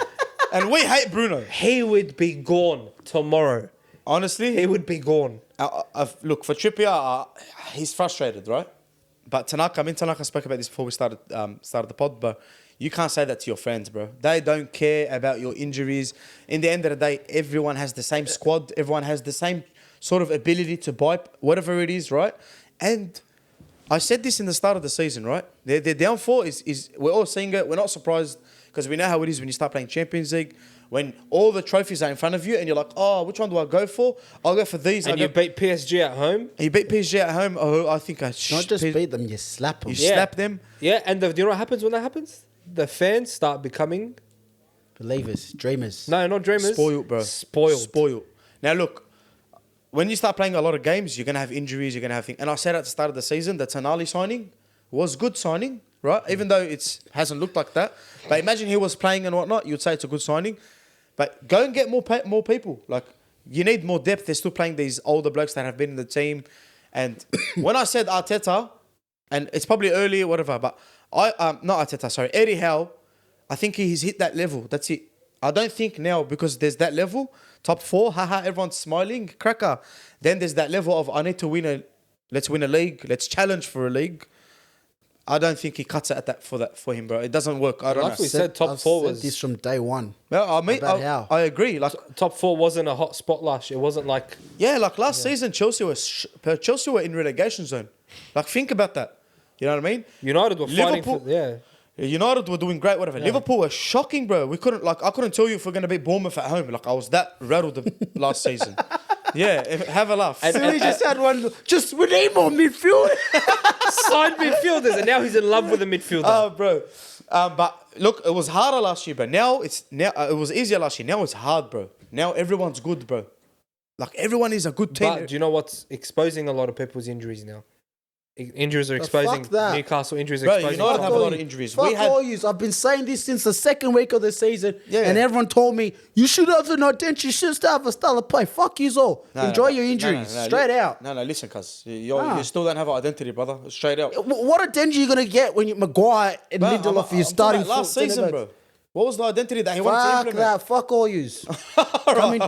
And we hate Bruno. He would be gone tomorrow. Honestly, He would be gone. look, for Trippier, he's frustrated, right? But Tanaka spoke about this before we started the pod, but you can't say that to your friends, bro. They don't care about your injuries. In the end of the day, everyone has the same squad. Everyone has the same sort of ability to buy whatever it is, right? And I said this in the start of the season, right? Their downfall is we're all seeing it. We're not surprised because we know how it is when you start playing Champions League. When all the trophies are in front of you and you're like, oh, which one do I go for? I'll go for these. And you beat PSG at home. You beat PSG at home. Oh, I think I Not just beat them, you slap them. You slap them. Yeah, and do you know what happens when that happens? The fans start becoming... Believers, dreamers. No, not dreamers. Spoiled, bro. Spoiled. Now, look, when you start playing a lot of games, you're going to have injuries, you're going to have things. And I said at the start of the season, the Tonali signing was good signing, right? Even though it hasn't looked like that. But imagine he was playing and whatnot, you'd say it's a good signing. But go and get more people. Like, you need more depth. They're still playing these older blokes that have been in the team. And when I said Arteta, and it's probably early, whatever, but not Arteta, sorry, Eddie Howe, I think he's hit that level. That's it. I don't think now, because there's that level, top four, haha, everyone's smiling, cracker. Then there's that level of, I need to let's win a league, let's challenge for a league. I don't think he cuts it at for him, bro. It doesn't work. I don't know. Like we said, top I've four said was... this from day one. Well, I mean, About how? I agree. Like, Top four wasn't a hot spot last year. It wasn't like... yeah, like last season, Chelsea were in relegation zone. Like, think about that. You know what I mean? United were fighting for... Liverpool- Yeah. United were doing great, whatever. Liverpool were shocking, bro. I couldn't tell you if we're going to beat Bournemouth at home. Like, I was that rattled last season. Yeah, have a laugh. So we just had one. We need more midfield. Signed midfielders, and now he's in love with a midfielder. Oh, bro. But look, it was harder last year, but now it was easier last year. Now it's hard, bro. Now everyone's good, bro. Like, everyone is a good team. But do you know what's exposing a lot of people's injuries now? Injuries are exposing... fuck that. Newcastle injuries are Bro, exposing... United have a lot of injuries. Fuck all yous. I've been saying this since the second week of the season. Yeah. And everyone told me, you should have an identity. You should have a style of play. Fuck yous all. Enjoy your injuries. Straight out. No, listen, cuz. You still don't have an identity, brother. Straight out. What identity are you going to get when you Maguire and Lindelof are starting last full season, bro. What was the identity that he wanted to Fuck implement? that. Fuck all yous.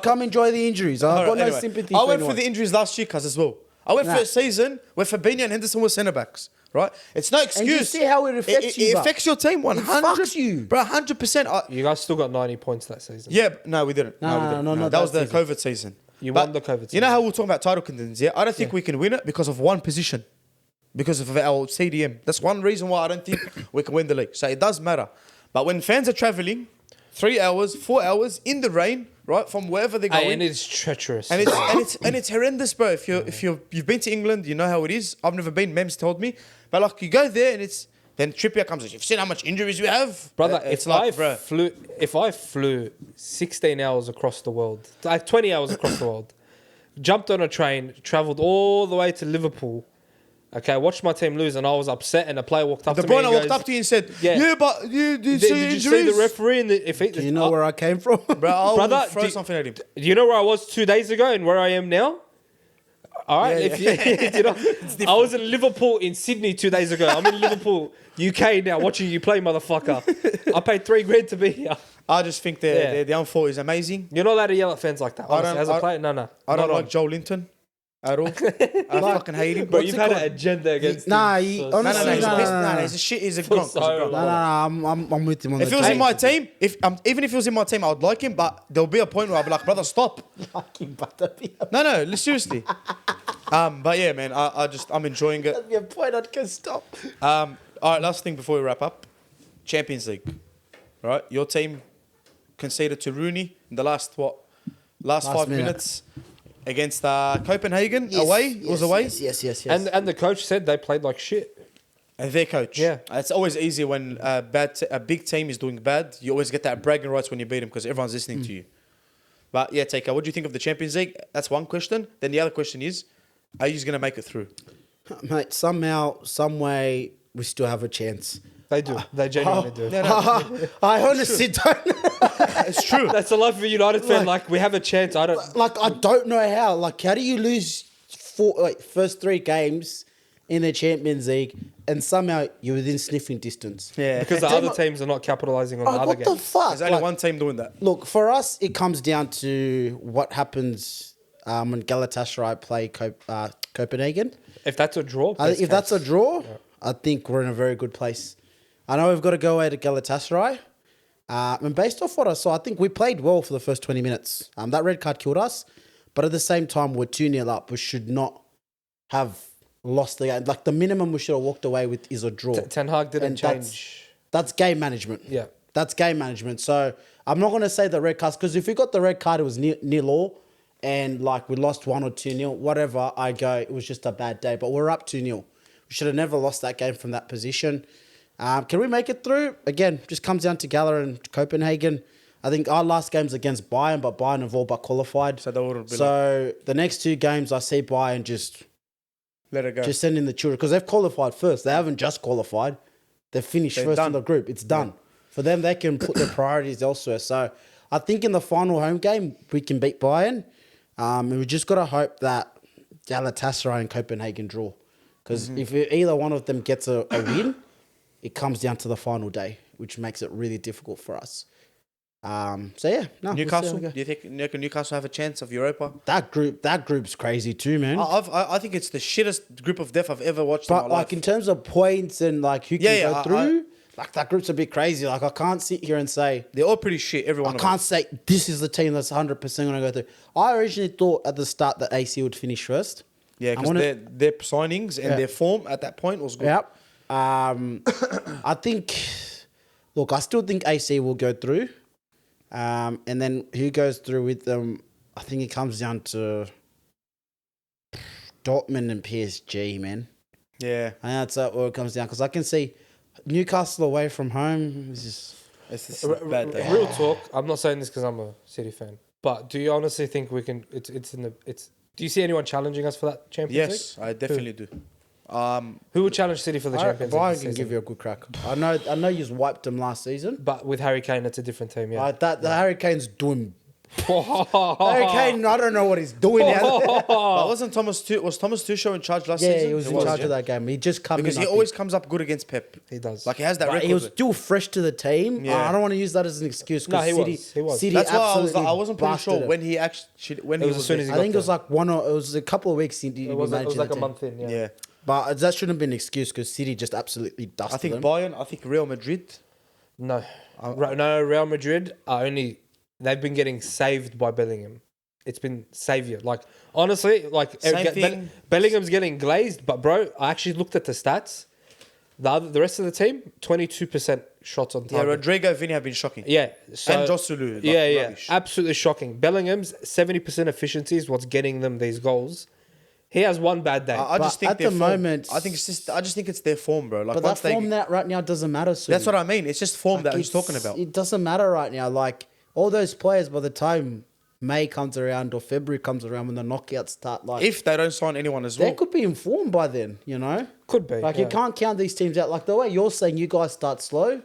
Come enjoy the injuries. I've got no sympathy I for went anyone. through the injuries last year, cuz, as well. I went Nah. for a season where Fabinho and Henderson were centre backs. Right? It's no excuse. And you see how it affects you, It bro. affects your team 100. fucks you. Bro, 100%. You guys still got 90 points that season. Yeah, no, we didn't. No, we didn't. no, not that was that the season. COVID season. You But won the COVID You know season. how we're talking about title contenders, yeah? I don't think we can win it because of one position. Because of our CDM. That's one reason why I don't think we can win the league. So it does matter. But when fans are travelling 3 hours, 4 hours in the rain, right, from wherever they're going. And it's treacherous. And it's horrendous, bro. If you've been to England, you know how it is. I've never been. Mem's told me, but like you go there and then Trippier comes. You've seen how much injuries we have, Brother, It's if I flew 16 hours across the world, like 20 hours across the world, jumped on a train, travelled all the way to Liverpool, okay, watched my team lose, and I was upset, and a player walked up De to me Bruyne and walked goes, up to you and said, Yeah. "Yeah, but you did Did you see the referee? Do you know where I came from? Bro, I'll Brother, throw something at him. Do you know where I was 2 days ago and where I am now? All right, Yeah, you know, I was in Liverpool in Sydney 2 days ago. I'm in Liverpool, UK now, watching you play, motherfucker. I paid $3,000 to be here. I just think the on 4 is amazing. You're not allowed to yell at fans like that. Honestly, as a player, no. I don't Not like on. Joe Linton at all. I fucking hate him. But What's you've it had called? an agenda against Nah, him. he- So- No, honestly, he's a no, piss. no, no, No, no. he's a shit. He's a For gronk. He's a so gronk. No, I'm with him on If the he was in my team. team, even if he was in my team, I would like him. But there'll be a point where I'll be like, brother, stop. No, seriously. But yeah, man, I'm enjoying it. Your point, I can stop. All right, last thing before we wrap up, Champions League. Right, your team conceded to Rooney in the last 5 minute. minutes against Copenhagen away. It was away. Yes. And the coach said they played like shit. And their coach. Yeah. It's always easier when a big team is doing bad. You always get that bragging rights when you beat them because everyone's listening to you. But yeah, Taker, what do you think of the Champions League? That's one question. Then the other question is, are you going to make it through? Mate, somehow, some way, we still have a chance. They do. They genuinely do. I honestly don't. It's true. That's a lot for United fan. Like, we have a chance. I don't know how. Like, how do you lose first 3 games in the Champions League and somehow you're within sniffing distance? Yeah. because the other teams are not capitalising on the other What the games. fuck? There's only one team doing that. Look, for us, it comes down to what happens when Galatasaray play Copenhagen. If that's a draw, If that's a draw, I think we're in a very good place. I know we've got to go away to Galatasaray. And based off what I saw, I think we played well for the first 20 minutes. That red card killed us. But at the same time, we're 2-0 up. We should not have lost the game. Like, the minimum we should have walked away with is a draw. Ten Hag didn't And change. That's game management. Yeah. That's game management. So I'm not going to say the red cards, because if we got the red card, it was nil all. And like we lost 1 or 2-0, whatever, I go, it was just a bad day. But we're up 2-0. We should have never lost that game from that position. Can we make it through? Again, just comes down to Gala and Copenhagen. I think our last game's against Bayern, but Bayern have all but qualified. So that wouldn't be the next 2 games, I see Bayern just let it go. just send in the children, because they've qualified first. They haven't just qualified. They've finished They're first done. in the group. It's done. For them, they can put their priorities elsewhere. So I think in the final home game, we can beat Bayern. And we just got to hope that Galatasaray and Copenhagen draw. Because if either one of them gets a win, it comes down to the final day, which makes it really difficult for us. So yeah, no. Newcastle? We'll see how we go. Do you think Newcastle have a chance of Europa? That group's crazy too, man. I think it's the shittest group of death I've ever watched But in my like life. in terms of points and like who can Yeah, go through, like that group's a bit crazy. Like I can't sit here and say They're all pretty shit, everyone. I can't say this is the team that's 100% going to go through. I originally thought at the start that AC would finish first. Yeah, because their signings and their form at that point was good. Yep. I think. Look, I still think AC will go through. And then who goes through with them? I think it comes down to Dortmund and PSG, man. Yeah. And that's where it comes down, because I can see Newcastle away from home is just. It's just a bad day. Real talk. I'm not saying this because I'm a City fan, but do you honestly think we can? Do you see anyone challenging us for that Champions League? Yes, I definitely do. Who would challenge City for the Champions League? Bayern this can season? give you a good crack. I know you wiped them last season. But with Harry Kane, it's a different team. Yeah. The Harry Kane's doing Okay, I don't know what he's doing now. But wasn't was Thomas Tuchel in charge last Yeah, season? he was in charge of that game. He just come Because in. he always comes up good against Pep. He does. Like he has that But record. he was still fresh to the team. Yeah. I don't want to use that as an excuse. No, he City, was. He was. City That's why I absolutely wasn't pretty busted sure him. when he actually when It he was was as soon there. as he I got think it was there. like it was a couple of weeks. He It was managed like the a team. month in. Yeah. But that shouldn't have been an excuse because City just absolutely dusted I think them. Bayern, I think Real Madrid. No, no. Real Madrid are only they've been getting saved by Bellingham. It's been savior. Like honestly, like Same thing. Bellingham's getting glazed. But bro, I actually looked at the stats. The rest of the team, 22% shots on Yeah, target. Rodrigo, Vinny have been shocking. Yeah, so, And Joselu. Like, yeah, rubbish. absolutely shocking. Bellingham's 70% efficiency is what's getting them these goals. He has one bad day. I just But think at their the form- moment- I think it's just. I just think it's their form, bro. Like But that once they, form that right now doesn't matter. Soon. that's what I mean. It's just form that he's talking about. It doesn't matter right now. Like all those players, by the time May comes around or February comes around, when the knockouts start, like If they don't sign anyone as they well, could be informed by then. You know, Could be. like yeah. you can't count these teams out. Like the way you're saying, you guys start slow.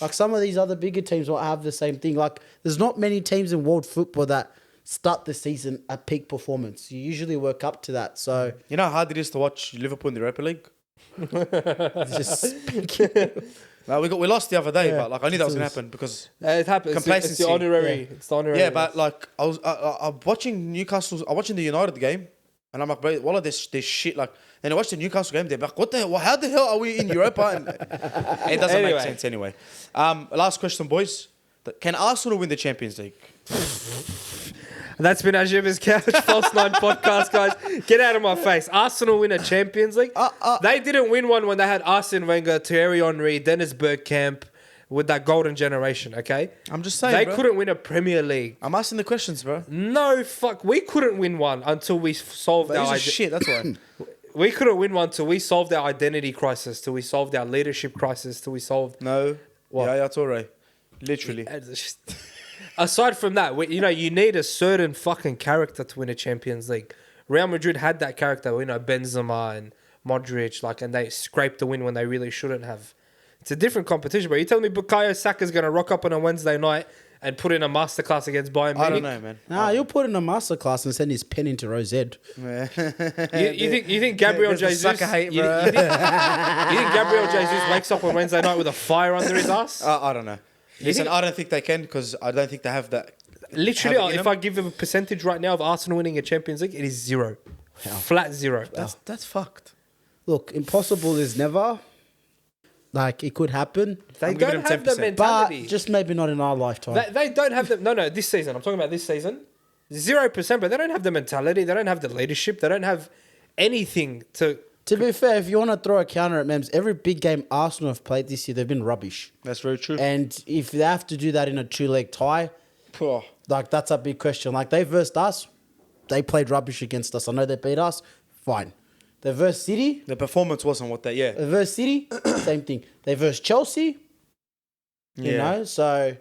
Like some of these other bigger teams will have the same thing. Like there's not many teams in world football that start the season at peak performance. You usually work up to that. So you know how hard it is to watch Liverpool in the Europa League. it's just No, we lost the other day, Yeah. but like I knew that was gonna happen because It happens. It's Complacency. the honorary. Yeah. It's the honorary. yeah, but like I'm watching Newcastle. I'm watching the United game, and I'm like, bro, all of this shit. Like, then I watch the Newcastle game. They're like, what the hell? How the hell are we in Europa? And it doesn't Anyway. make sense anyway. Last question, boys. Can Arsenal win the Champions League? That's been Ajib's Couch False 9 podcast, guys. Get out of my face. Arsenal win a Champions League. They didn't win one when they had Arsene Wenger, Thierry Henry, Dennis Bergkamp with that golden generation, okay? I'm just saying, They bro. couldn't win a Premier League. I'm asking the questions, bro. No, fuck. We couldn't win one until we solved But our these are shit. That's why. We couldn't win one till we solved our identity crisis, till we solved our leadership crisis, till we solved... No. What? Yeah, that's all right. Literally. Aside from that, you need a certain fucking character to win a Champions League. Real Madrid had that character, Benzema and Modric, and they scraped the win when they really shouldn't have. It's a different competition, bro. You telling me Bukayo Saka's going to rock up on a Wednesday night and put in a masterclass against Bayern Munich? I don't know, man. nah. You'll put in a masterclass and send his pen into Rosette. You think Gabriel There's the Jesus? sucker hate, you bro. think Gabriel Jesus wakes up on Wednesday night with a fire under his ass? I don't know. Listen, I don't think they can because I don't think they have that. Literally, have it in if them. I give them a percentage right now of Arsenal winning a Champions League, it is 0. Flat 0. That's fucked. Look, impossible is never. Like it could happen, They I'm giving don't them have the 10%. but mentality. just maybe not in our lifetime. They don't have the... No, this season. I'm talking about this season. 0%, but they don't have the mentality. They don't have the leadership. They don't have anything to... To be fair, if you want to throw a counter at Mems, every big game Arsenal have played this year, they've been rubbish. That's very true. And if they have to do that in a 2-leg tie, Oh, like that's a big question. Like they versed us, they played rubbish against us. I know they beat us, fine. They versed City, the performance wasn't what they. Yeah. they versed City, same thing. They versed Chelsea, you know. So